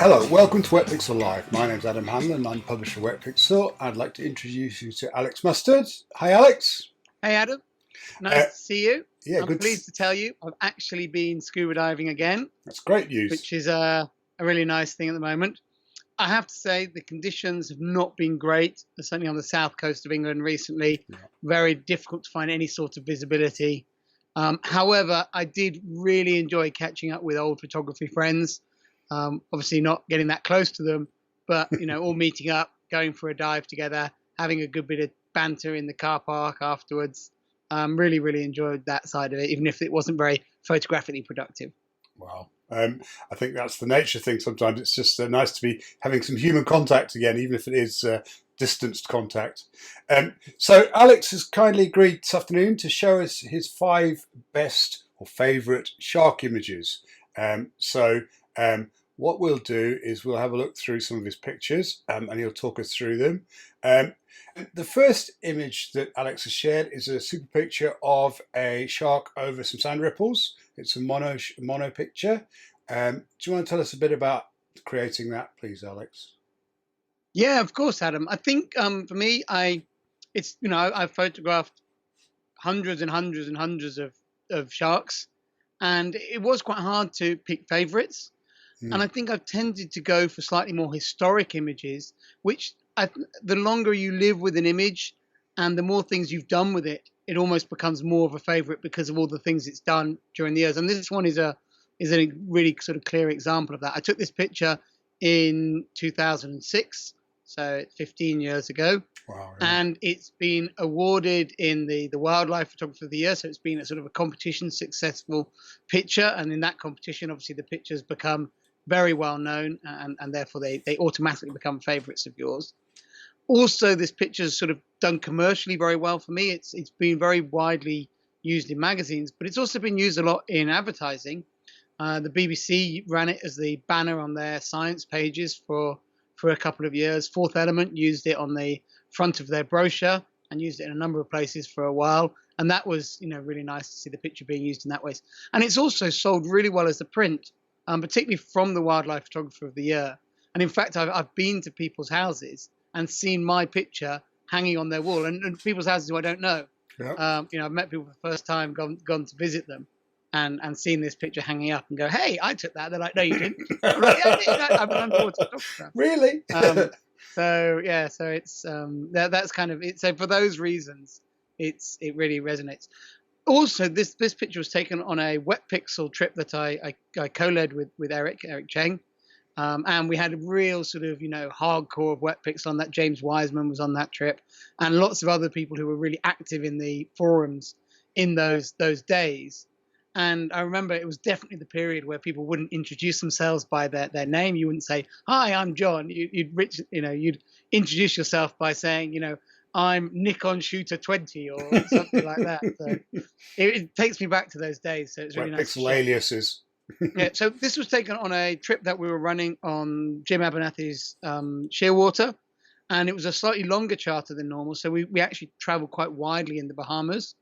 Hello, welcome to Wetpixel Live. My name's Adam Hanlon, I'm publisher of Wetpixel. I'd like to introduce you to Alex Mustard. Hi, Alex. Hey, Adam. Nice to see you. Yeah, I'm pleased to tell you I've actually been scuba diving again. That's great news. Which is a really nice thing at the moment. I have to say the conditions have not been great, certainly on the south coast of England recently. Yeah. Very difficult to find any sort of visibility. However, I did really enjoy catching up with old photography friends. Obviously not getting that close to them, but all meeting up, going for a dive together, having a good bit of banter in the car park afterwards. Really, really enjoyed that side of it, even if it wasn't very photographically productive. Wow. I think that's the nature thing. Sometimes it's just nice to be having some human contact again, even if it is distanced contact. So Alex has kindly agreed this afternoon to show us his 5 best or favourite shark images. What we'll do is we'll have a look through some of his pictures and he'll talk us through them. The first image that Alex has shared is a super picture of a shark over some sand ripples. It's a mono picture. Do you want to tell us a bit about creating that, please, Alex? Yeah, of course, Adam. I think for me, I've photographed hundreds and hundreds and hundreds of sharks, and it was quite hard to pick favorites. And I think I've tended to go for slightly more historic images, which the longer you live with an image and the more things you've done with it, it almost becomes more of a favorite because of all the things it's done during the years. And this one is a really sort of clear example of that. I took this picture in 2006, so 15 years ago. Wow, really? And it's been awarded in the Wildlife Photographer of the Year. So it's been a sort of a competition successful picture. And in that competition, obviously the pictures become very well known and therefore they automatically become favorites of yours. Also, this picture is sort of done commercially very well for me. It's been very widely used in magazines, but it's also been used a lot in advertising. The BBC ran it as the banner on their science pages for a couple of years. Fourth Element used it on the front of their brochure and used it in a number of places for a while. And that was, really nice to see the picture being used in that way. And it's also sold really well as a print, particularly from the Wildlife Photographer of the Year. And in fact, I've been to people's houses and seen my picture hanging on their wall, and people's houses who I don't know. Yep. I've met people for the first time, gone to visit them, and seen this picture hanging up and go, "Hey, I took that." They're like, "No, you didn't." I'm like, "Yeah, I did. I'm an underwater photographer." Really? So it's that's kind of it. So for those reasons, it really resonates. Also, this picture was taken on a Wetpixel trip that I co-led with Eric Cheng. And we had a real sort of, hardcore of Wetpixel on that. James Wiseman was on that trip, and lots of other people who were really active in the forums in those days. And I remember it was definitely the period where people wouldn't introduce themselves by their name. You wouldn't say, "Hi, I'm John." You'd introduce yourself by saying, "I'm Nikon Shooter 20" or something like that. So it takes me back to those days. So it's really nice. Wetpixel aliases. Yeah, so this was taken on a trip that we were running on Jim Abernathy's Shearwater, and it was a slightly longer charter than normal. So we actually traveled quite widely in the Bahamas.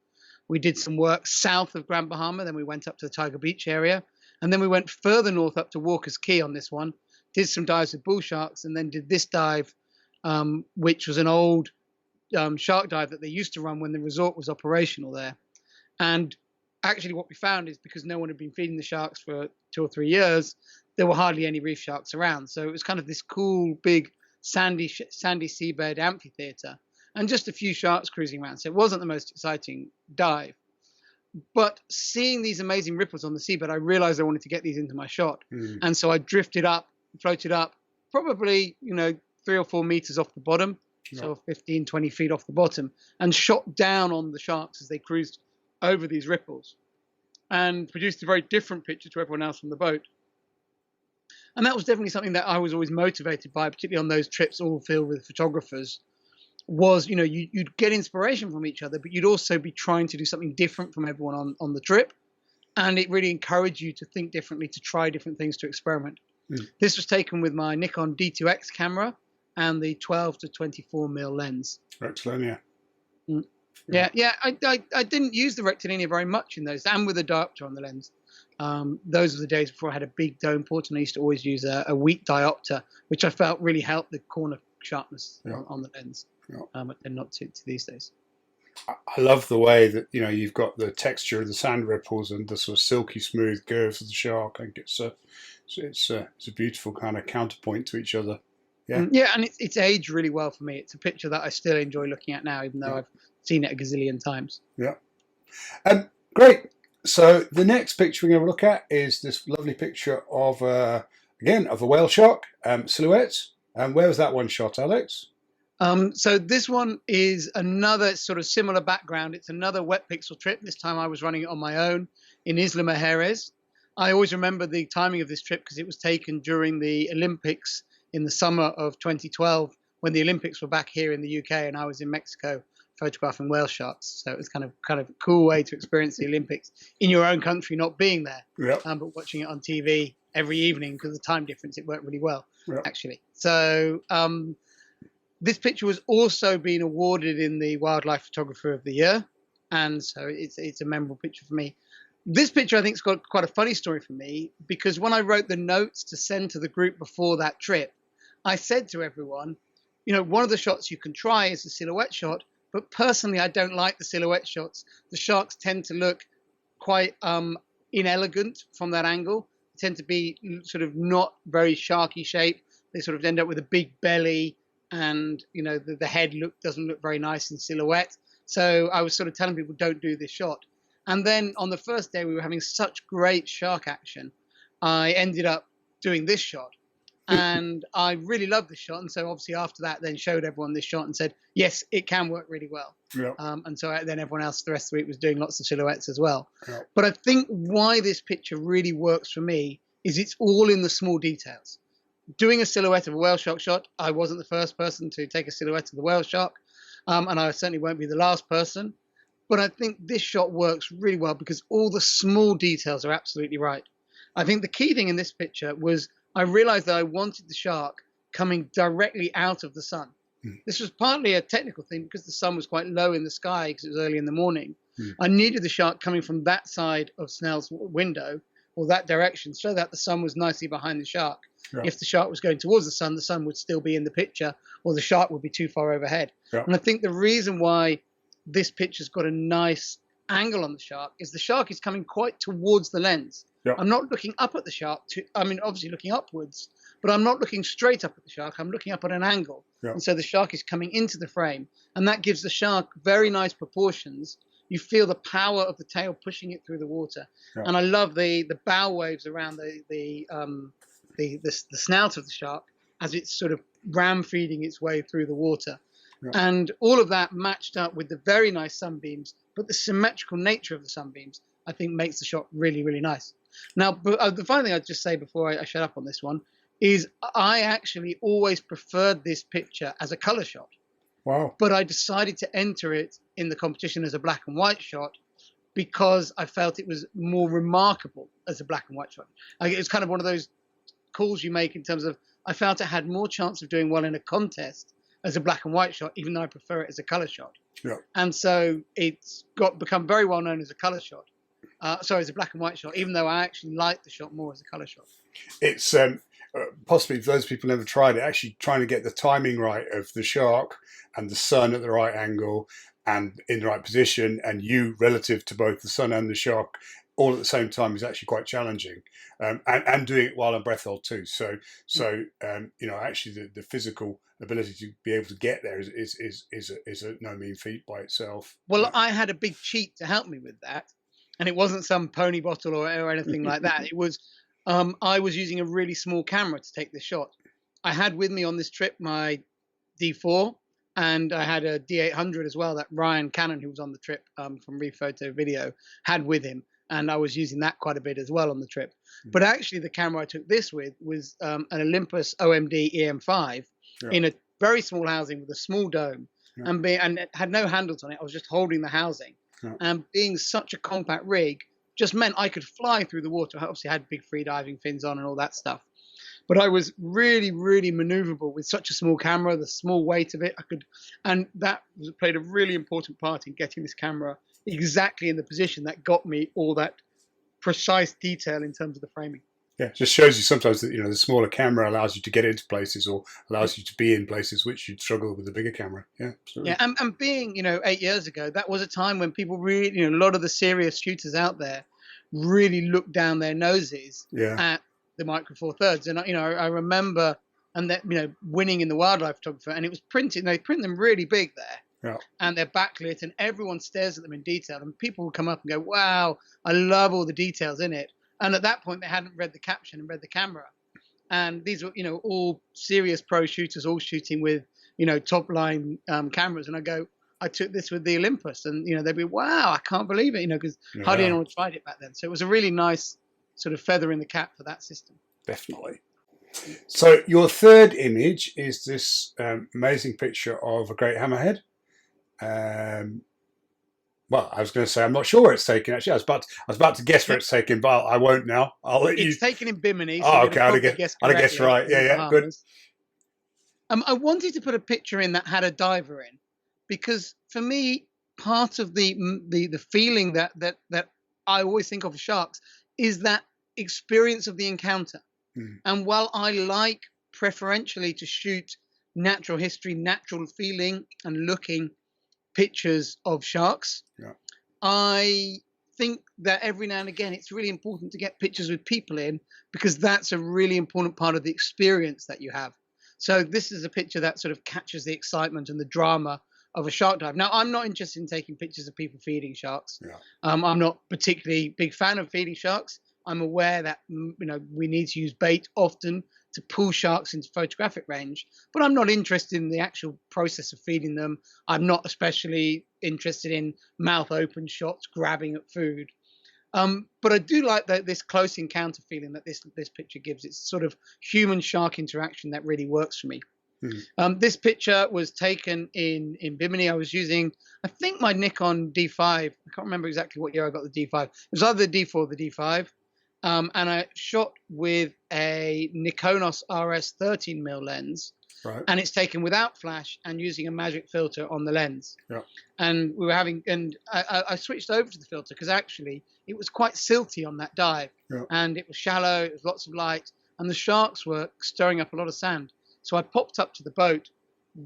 We did some work south of Grand Bahama, then we went up to the Tiger Beach area, and then we went further north up to Walker's Key on this one, did some dives with bull sharks, and then did this dive, which was an old shark dive that they used to run when the resort was operational there. And actually what we found is because no one had been feeding the sharks for 2 or 3 years, there were hardly any reef sharks around. So it was kind of this cool, big, sandy seabed amphitheater and just a few sharks cruising around. So it wasn't the most exciting dive. But seeing these amazing ripples on the seabed, I realized I wanted to get these into my shot. And so I drifted up, floated up, probably, 3 or 4 meters off the bottom, so 15, 20 feet off the bottom, and shot down on the sharks as they cruised over these ripples, and produced a very different picture to everyone else on the boat. And that was definitely something that I was always motivated by, particularly on those trips all filled with photographers, was, you'd get inspiration from each other, but you'd also be trying to do something different from everyone on the trip. And it really encouraged you to think differently, to try different things, to experiment. This was taken with my Nikon D2X camera and the 12 to 24 mil lens. Excellent, yeah. Yeah, I didn't use the rectilinear very much in those, and with a diopter on the lens. Those were the days before I had a big dome port, and I used to always use a weak diopter, which I felt really helped the corner sharpness on the lens, and not to these days. I love the way that you've got the texture of the sand ripples and the sort of silky smooth curves of the shark. I think it's a beautiful kind of counterpoint to each other. Yeah, yeah, and it's aged really well for me. It's a picture that I still enjoy looking at now, even though I've seen it a gazillion times. Yeah, great. So the next picture we're going to look at is this lovely picture of again of a whale shark silhouette. And where was that one shot, Alex? So this one is another sort of similar background. It's another Wetpixel trip. This time I was running it on my own in Isla Mujeres. I always remember the timing of this trip because it was taken during the Olympics in the summer of 2012, when the Olympics were back here in the UK and I was in Mexico photographing whale sharks. So it was kind of a cool way to experience the Olympics in your own country, not being there, but watching it on TV every evening because of the time difference. It worked really well, actually. So this picture was also being awarded in the Wildlife Photographer of the Year, and so it's a memorable picture for me. This picture, I think, has got quite a funny story for me, because when I wrote the notes to send to the group before that trip, I said to everyone, one of the shots you can try is a silhouette shot, but personally, I don't like the silhouette shots. The sharks tend to look quite inelegant from that angle. They tend to be sort of not very sharky shape. They sort of end up with a big belly, and the head doesn't look very nice in silhouette. So I was sort of telling people, don't do this shot. And then on the first day we were having such great shark action, I ended up doing this shot, and I really loved this shot. And so obviously after that, then showed everyone this shot and said, yes, it can work really well. And so then everyone else the rest of the week was doing lots of silhouettes as well. But I think why this picture really works for me is it's all in the small details. Doing a silhouette of a whale shark shot, I wasn't the first person to take a silhouette of the whale shark, and I certainly won't be the last person. But I think this shot works really well because all the small details are absolutely right. I think the key thing in this picture was I realized that I wanted the shark coming directly out of the sun. This was partly a technical thing because the sun was quite low in the sky because it was early in the morning. I needed the shark coming from that side of Snell's window, or that direction, so that the sun was nicely behind the shark. If the shark was going towards the sun would still be in the picture, or the shark would be too far overhead. And I think the reason why this picture's got a nice angle on the shark is the shark is coming quite towards the lens. I'm not looking up at the shark. Obviously looking upwards, but I'm not looking straight up at the shark. I'm looking up at an angle. And so the shark is coming into the frame, and that gives the shark very nice proportions. You feel the power of the tail pushing it through the water. And I love the bow waves around the snout of the shark as it's sort of ram feeding its way through the water. And all of that matched up with the very nice sunbeams, but the symmetrical nature of the sunbeams, I think, makes the shot really, really nice. Now, the final thing I'd just say before I shut up on this one is I actually always preferred this picture as a color shot. But I decided to enter it in the competition as a black and white shot because I felt it was more remarkable as a black and white shot. It's kind of one of those calls you make in terms of I felt it had more chance of doing well in a contest as a black and white shot, even though I prefer it as a color shot. And so it's become very well known as a color shot. As a black and white shot, even though I actually like the shot more as a color shot. It's possibly, for those people who never tried it, actually trying to get the timing right of the shark and the sun at the right angle and in the right position, and you relative to both the sun and the shark all at the same time is actually quite challenging, and doing it while on breath hold too. So actually the physical ability to be able to get there is a no mean feat by itself. Well, I had a big cheat to help me with that, and it wasn't some pony bottle or anything like that. It was I was using a really small camera to take this shot. I had with me on this trip my D4, and I had a D800 as well that Ryan Cannon, who was on the trip from Rephoto Video, had with him. And I was using that quite a bit as well on the trip. But actually the camera I took this with was an Olympus OMD EM5 in a very small housing with a small dome, and it had no handles on it. I was just holding the housing. And being such a compact rig just meant I could fly through the water. I obviously had big free diving fins on and all that stuff. But I was really, really maneuverable with such a small camera, the small weight of it. And that played a really important part in getting this camera exactly in the position that got me all that precise detail in terms of the framing. Yeah, it just shows you sometimes that the smaller camera allows you to get into places or allows you to be in places which you'd struggle with a bigger camera. Yeah, absolutely. Yeah, and being 8 years ago, that was a time when people really, a lot of the serious shooters out there really looked down their noses Yeah, at the Micro Four Thirds, and I remember and that winning in the wildlife photographer, and it was printed. They print them really big there, yeah, and they're backlit, and everyone stares at them in detail, and people would come up and go, "Wow, I love all the details in it." And at that point, they hadn't read the caption and read the camera. And these were, all serious pro shooters, all shooting with, top line cameras. And I took this with the Olympus, and they'd be, "Wow, I can't believe it," because hardly yeah, anyone tried it back then. So it was a really nice sort of feather in the cap for that system. definitely. So your third image is this amazing picture of a great hammerhead. Well, I was going to say I'm not sure where it's taken. Actually, I was about to guess where it's taken, but I won't now. I'll let you. It's taken in Bimini. So Oh, okay. I'd have guessed right. Yeah, good. I wanted to put a picture in that had a diver in, because for me, part of the feeling that I always think of sharks is that experience of the encounter. Mm. And while I like preferentially to shoot natural history, natural feeling and looking pictures of sharks, Yeah. I think that every now and again it's really important to get pictures with people in, because that's a really important part of the experience that you have. So this is a picture that sort of captures the excitement and the drama of a shark dive. Now, I'm not interested in taking pictures of people feeding sharks. Yeah. I'm not particularly big fan of feeding sharks. I'm aware that we need to use bait often to pull sharks into photographic range, but I'm not interested in the actual process of feeding them. I'm not especially interested in mouth open shots grabbing at food. But I do like this close encounter feeling that this picture gives. It's sort of human shark interaction that really works for me. Mm. This picture was taken in Bimini. I was using, I think, my Nikon D5. I can't remember exactly what year I got the D5. It was either the D4 or the D5. And I shot with a Nikonos RS 13mm lens. Right. And it's taken without flash and using a magic filter on the lens. Yeah. And I switched over to the filter because actually it was quite silty on that dive. Yeah. And it was shallow, it was lots of light, and the sharks were stirring up a lot of sand. So I popped up to the boat,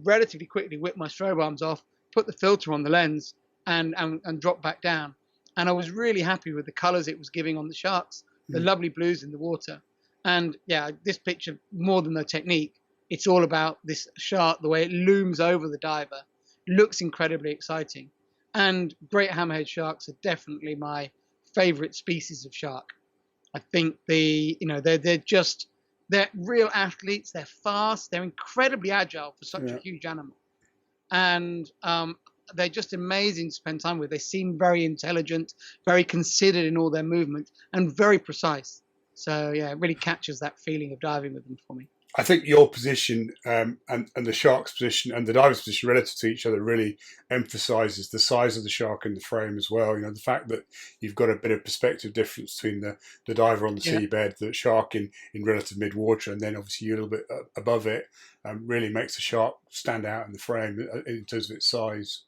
relatively quickly whipped my strobe arms off, put the filter on the lens, and dropped back down. And I was really happy with the colors it was giving on the sharks, the lovely blues in the water. And yeah, this picture, more than the technique, it's all about this shark, the way it looms over the diver, looks incredibly exciting. And great hammerhead sharks are definitely my favorite species of shark. I think they're real athletes. They're fast. They're incredibly agile for such a huge animal. And they're just amazing to spend time with. They seem very intelligent, very considered in all their movements, and very precise. So yeah, it really captures that feeling of diving with them for me. I think your position and the shark's position and the diver's position relative to each other really emphasises the size of the shark in the frame as well. The fact that you've got a bit of perspective difference between the diver on the seabed, the shark in relative mid-water, and then obviously you a little bit above it, really makes the shark stand out in the frame in terms of its size.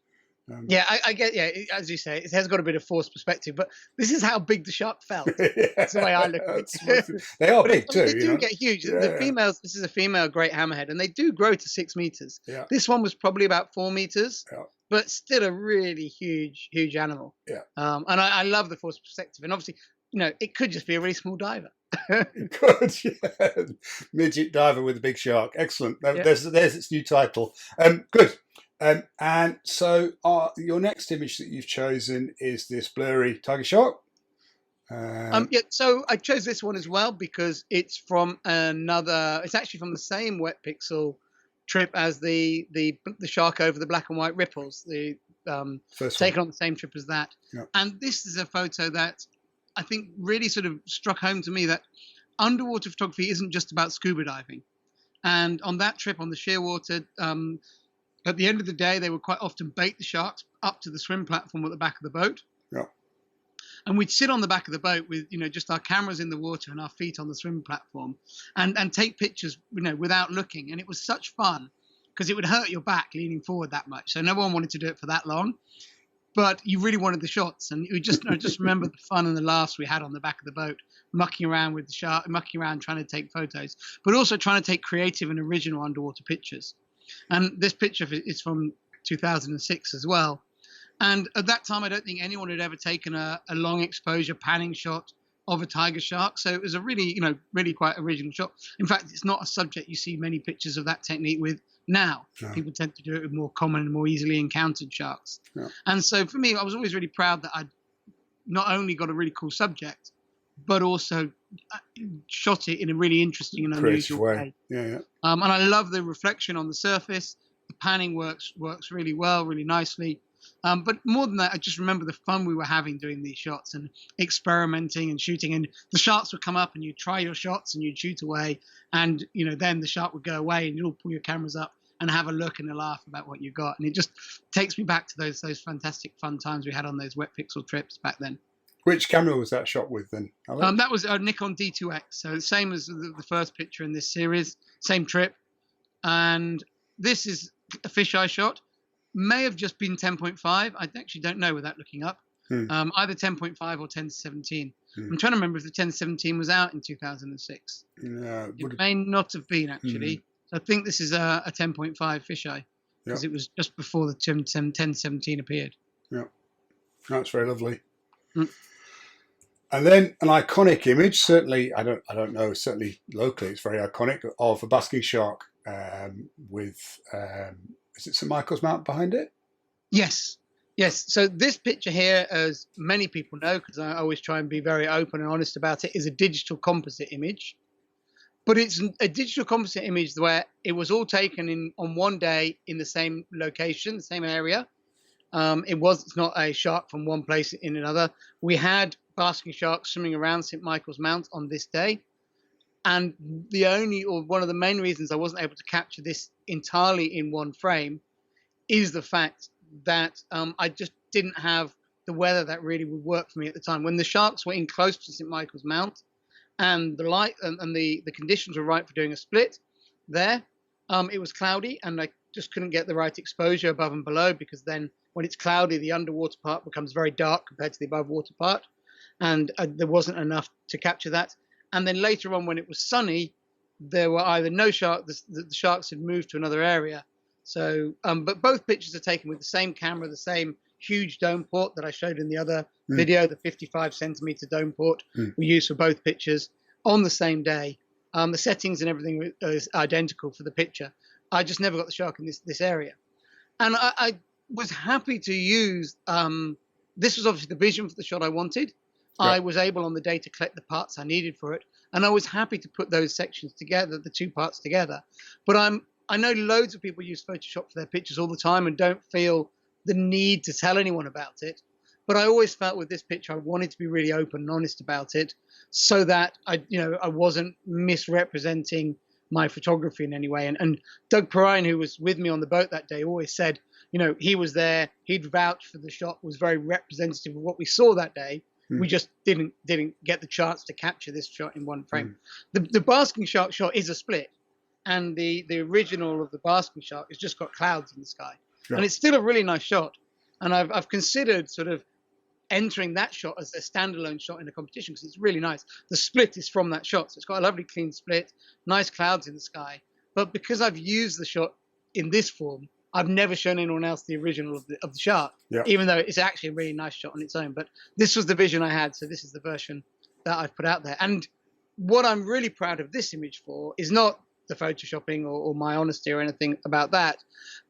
I get, as you say, it has got a bit of forced perspective, but this is how big the shark felt. That's the way I look at it. They are big too. They do get huge. The females, this is a female great hammerhead, and they do grow to 6 meters. Yeah. This one was probably about 4 meters, but still a really huge animal. Yeah. And I love the forced perspective. And obviously, it could just be a really small diver. It could, yeah. Midget diver with a big shark. Excellent. There's its new title. Good. And so your next image that you've chosen is this blurry tiger shark. So I chose this one as well because it's from it's actually from the same Wetpixel trip as the shark over the black and white ripples, taken on the same trip as that. Yep. And this is a photo that I think really sort of struck home to me that underwater photography isn't just about scuba diving. And on that trip on the Shearwater, at the end of the day, they would quite often bait the sharks up to the swim platform at the back of the boat. Yeah. And we'd sit on the back of the boat with, just our cameras in the water and our feet on the swim platform and take pictures, without looking. And it was such fun because it would hurt your back leaning forward that much. So no one wanted to do it for that long. but you really wanted the shots. And I just remember the fun and the laughs we had on the back of the boat, mucking around with the shark, mucking around trying to take photos, but also trying to take creative and original underwater pictures. And this picture is from 2006 as well. And at that time, I don't think anyone had ever taken a long exposure panning shot of a tiger shark. So it was a really, really quite original shot. In fact, it's not a subject you see many pictures of that technique with now. No. People tend to do it with more common and more easily encountered sharks. Yeah. And so for me, I was always really proud that I'd not only got a really cool subject, but also shot it in a really interesting and unusual way. Yeah. And I love the reflection on the surface. The panning works really well, really nicely. But more than that, I just remember the fun we were having doing these shots and experimenting and shooting. And the sharks would come up and you'd try your shots and you'd shoot away. And, then the shark would go away and you'd all pull your cameras up and have a look and a laugh about what you got. And it just takes me back to those fantastic fun times we had on those Wetpixel trips back then. Which camera was that shot with then, Alex? That was a Nikon D2X. So the same as the first picture in this series, same trip. And this is a fisheye shot. May have just been 10.5. I actually don't know without looking up. Either 10.5 or 10-17. I'm trying to remember if the 10-17 was out in 2006. No, it may not have been, actually. So I think this is a 10.5 fisheye because it was just before the 10-17 appeared. Yeah, that's very lovely. And then an iconic image, certainly, I don't know, certainly locally, it's very iconic, of a basking shark with... is it St. Michael's Mount behind it? Yes. So this picture here, as many people know, because I always try and be very open and honest about it, is a digital composite image. But it's a digital composite image where it was all taken on one day in the same location, the same area. It's not a shark from one place in another. We had basking sharks swimming around St. Michael's Mount on this day. And one of the main reasons I wasn't able to capture this entirely in one frame is the fact that I just didn't have the weather that really would work for me at the time. When the sharks were in close to St. Michael's Mount and the light and the conditions were right for doing a split there, it was cloudy and I just couldn't get the right exposure above and below, because then when it's cloudy, the underwater part becomes very dark compared to the above water part. And there wasn't enough to capture that. And then later on, when it was sunny, there were either no shark, the sharks had moved to another area. So, but both pictures are taken with the same camera, the same huge dome port that I showed in the other video, the 55-centimeter dome port we used for both pictures on the same day. The settings and everything is identical for the picture. I just never got the shark in this area. And I was happy to use, this was obviously the vision for the shot I wanted. I was able on the day to collect the parts I needed for it. And I was happy to put those sections together, the two parts together. But I know loads of people use Photoshop for their pictures all the time and don't feel the need to tell anyone about it. But I always felt with this picture, I wanted to be really open and honest about it so that I wasn't misrepresenting my photography in any way. And Doug Perrine, who was with me on the boat that day, always said, he was there, he'd vouched for the shot, was very representative of what we saw that day. We just didn't get the chance to capture this shot in one frame. The basking shark shot is a split, and the original of the basking shark has just got clouds in the sky, and it's still a really nice shot. And I've considered sort of entering that shot as a standalone shot in a competition because it's really nice. The split is from that shot, so it's got a lovely clean split, nice clouds in the sky. But because I've used the shot in this form, I've never shown anyone else the original of the shark, even though it's actually a really nice shot on its own. But this was the vision I had, so this is the version that I've put out there. And what I'm really proud of this image for is not the photoshopping or my honesty or anything about that,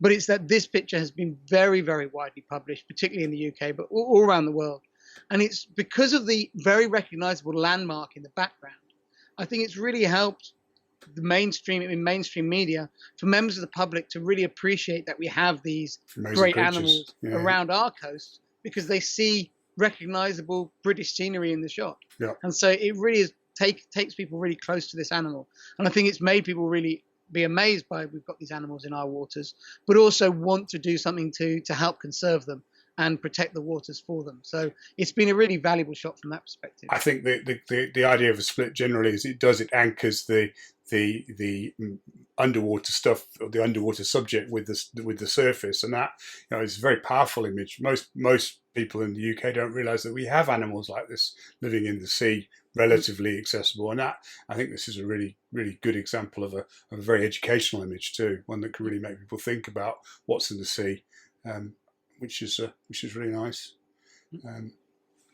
but it's that this picture has been very, very widely published, particularly in the UK, but all around the world. And it's because of the very recognizable landmark in the background. I think it's really helped the mainstream media for members of the public to really appreciate that we have these amazing great creatures, animals around our coast, because they see recognizable British scenery in the shot. And so it really takes people really close to this animal. And I think it's made people really be amazed by we've got these animals in our waters, but also want to do something to help conserve them and protect the waters for them. So it's been a really valuable shot from that perspective. I think the idea of a split generally is it anchors the underwater stuff or the underwater subject with the surface, and that, you know, is a very powerful image. Most people in the UK don't realise that we have animals like this living in the sea, relatively accessible, and that, I think this is a really good example of a very educational image too, one that can really make people think about what's in the sea, which is really nice.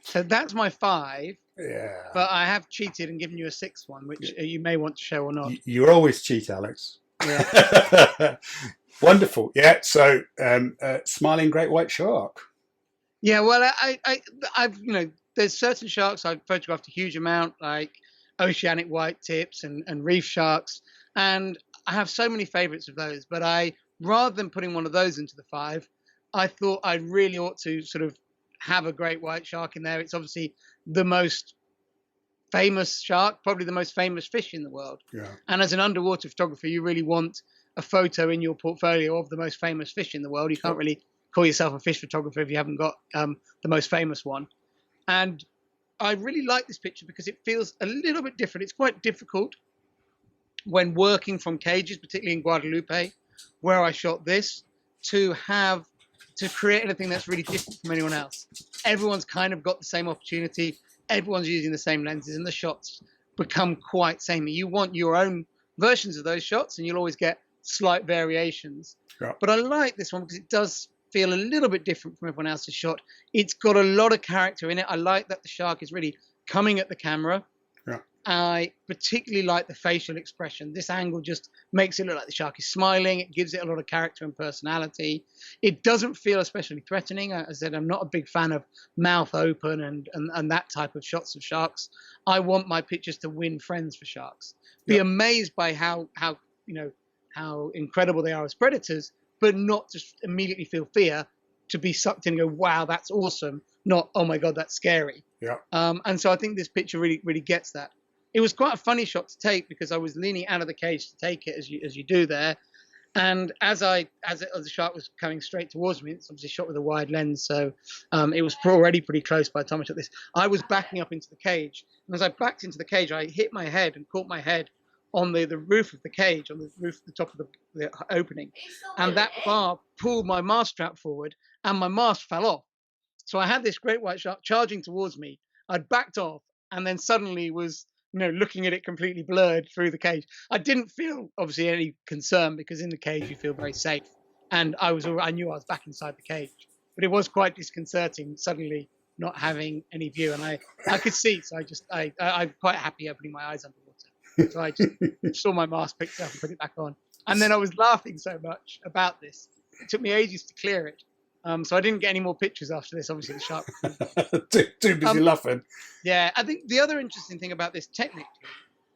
So that's my 5. Yeah. But I have cheated and given you a 6th one, which you may want to show or not. You always cheat, Alex. Yeah. Wonderful. Yeah. So, smiling great white shark. Yeah. Well, I've there's certain sharks I've photographed a huge amount, like oceanic white tips and reef sharks, and I have so many favourites of those. But rather than putting one of those into the 5, I thought I really ought to sort of have a great white shark in there. It's obviously the most famous shark, probably the most famous fish in the world. Yeah. And as an underwater photographer, you really want a photo in your portfolio of the most famous fish in the world. You can't really call yourself a fish photographer if you haven't got the most famous one. And I really like this picture because it feels a little bit different. It's quite difficult when working from cages, particularly in Guadalupe, where I shot this, to create anything that's really different from anyone else. Everyone's kind of got the same opportunity. Everyone's using the same lenses, and the shots become quite samey. You want your own versions of those shots, and you'll always get slight variations. Yeah. But I like this one because it does feel a little bit different from everyone else's shot. It's got a lot of character in it. I like that the shark is really coming at the camera. Yeah. I particularly like the facial expression. This angle just makes it look like the shark is smiling. It gives it a lot of character and personality. It doesn't feel especially threatening. As I said, I'm not a big fan of mouth open and that type of shots of sharks. I want my pictures to win friends for sharks. Be amazed by how incredible they are as predators, but not just immediately feel fear, to be sucked in and go, wow, that's awesome. Not, oh my God, that's scary. Yeah. And so I think this picture really gets that. It was quite a funny shot to take because I was leaning out of the cage to take it, as you do there. And as the shark was coming straight towards me, it's obviously shot with a wide lens, so it was already pretty close by the time I took this. I was backing up into the cage, and as I backed into the cage, I hit my head and caught my head on the roof of the cage, on the roof, the top of the opening, and that bar pulled my mast strap forward, and my mast fell off. So I had this great white shark charging towards me. I'd backed off, and then suddenly was looking at it completely blurred through the cage. I didn't feel obviously any concern because in the cage you feel very safe, and I knew I was back inside the cage, but it was quite disconcerting suddenly not having any view, and I could see, so I'm quite happy opening my eyes underwater. So I just saw my mask, picked it up and put it back on, and then I was laughing so much about this, it took me ages to clear it. So I didn't get any more pictures after this. Obviously, the shark too busy laughing. Yeah, I think the other interesting thing about this technically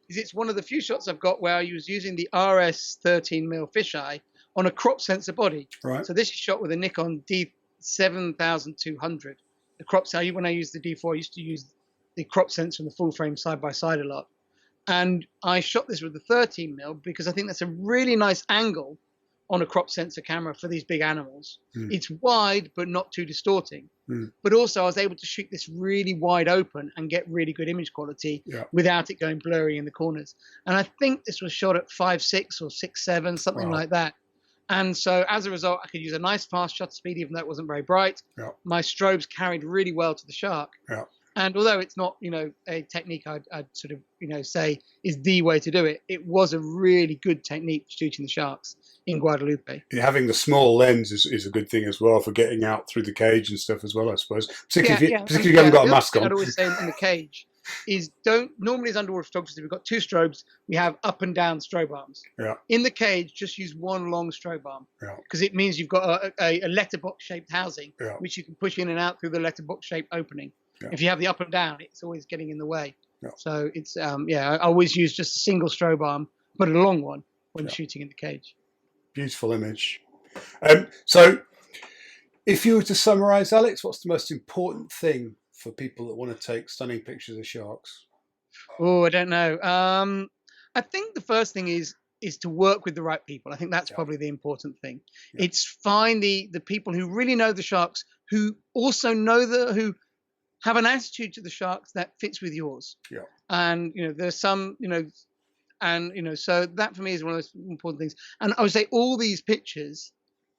is it's one of the few shots I've got where I was using the RS 13mm fisheye on a crop sensor body. Right. So this is shot with a Nikon D7200. The crop sensor, when I used the D4, I used to use the crop sensor and the full frame side by side a lot. And I shot this with the 13mm because I think that's a really nice angle on a crop sensor camera for these big animals. It's wide but not too distorting. But also I was able to shoot this really wide open and get really good image quality without it going blurry in the corners. And I think this was shot at 5.6 or 6.7, something like that. And so as a result, I could use a nice fast shutter speed even though it wasn't very bright. My strobes carried really well to the shark. And although it's not, a technique I'd sort of, say is the way to do it, it was a really good technique for shooting the sharks in Guadalupe. And having the small lens is a good thing as well for getting out through the cage and stuff as well, I suppose. Particularly if you haven't got a mask on. I'd always say in the cage is normally as underwater photographers, if we've got two strobes, we have up and down strobe arms. In the cage, just use one long strobe arm because it means you've got a letterbox shaped housing which you can push in and out through the letterbox shaped opening. If you have the up and down, it's always getting in the way. So it's I always use just a single strobe arm, but a long one when shooting in the cage. Beautiful image. So if you were to summarize, Alex, what's the most important thing for people that want to take stunning pictures of sharks? Oh, I don't know. I think the first thing is to work with the right people. I think that's probably the important thing. It's find the people who really know the sharks, who also who have an attitude to the sharks that fits with yours. Yeah. And there's some, so that for me is one of those important things. And I would say all these pictures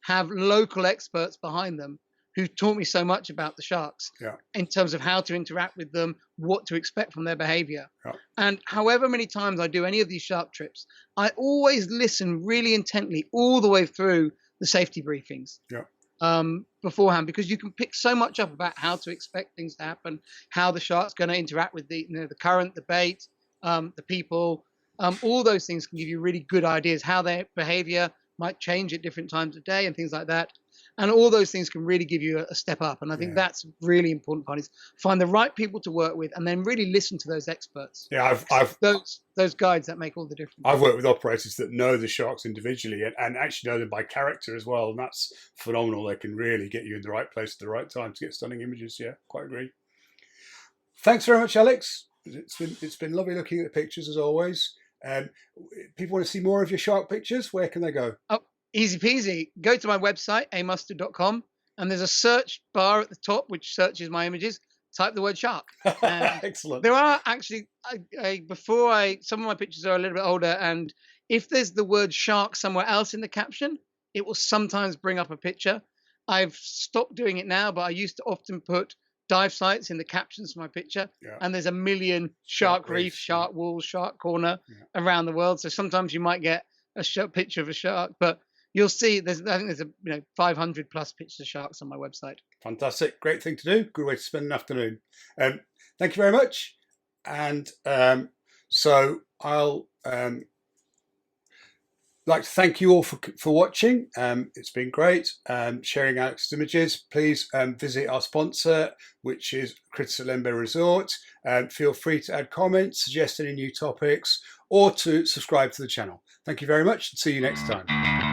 have local experts behind them who taught me so much about the sharks. Yeah. In terms of how to interact with them, what to expect from their behavior. Yeah. And however many times I do any of these shark trips, I always listen really intently all the way through the safety briefings. Yeah. Beforehand, because you can pick so much up about how to expect things to happen, how the shark's going to interact with the current, the bait, the people. All those things can give you really good ideas how their behavior might change at different times of day and things like that. And all those things can really give you a step up. And I think that's really important part, is find the right people to work with and then really listen to those experts. Yeah, I've those guides that make all the difference. I've worked with operators that know the sharks individually and actually know them by character as well. And that's phenomenal. They can really get you in the right place at the right time to get stunning images. Yeah, quite agree. Thanks very much, Alex. It's been lovely looking at the pictures as always. People want to see more of your shark pictures. Where can they go? Oh, easy peasy. Go to my website, amustard.com, and there's a search bar at the top which searches my images. Type the word shark. Excellent. There are actually, some of my pictures are a little bit older, and if there's the word shark somewhere else in the caption, it will sometimes bring up a picture. I've stopped doing it now, but I used to often put dive sites in the captions for my picture, and there's a million shark reef, shark walls, shark corner around the world. So sometimes you might get a picture of a shark, but you'll see I think there's 500 plus pictures of sharks on my website. Fantastic. Great thing to do. Good way to spend an afternoon. Thank you very much. And so I'll like to thank you all for watching. It's been great sharing Alex's images. Please visit our sponsor, which is Critical Lembe Resort. Feel free to add comments, suggest any new topics, or to subscribe to the channel. Thank you very much, and see you next time.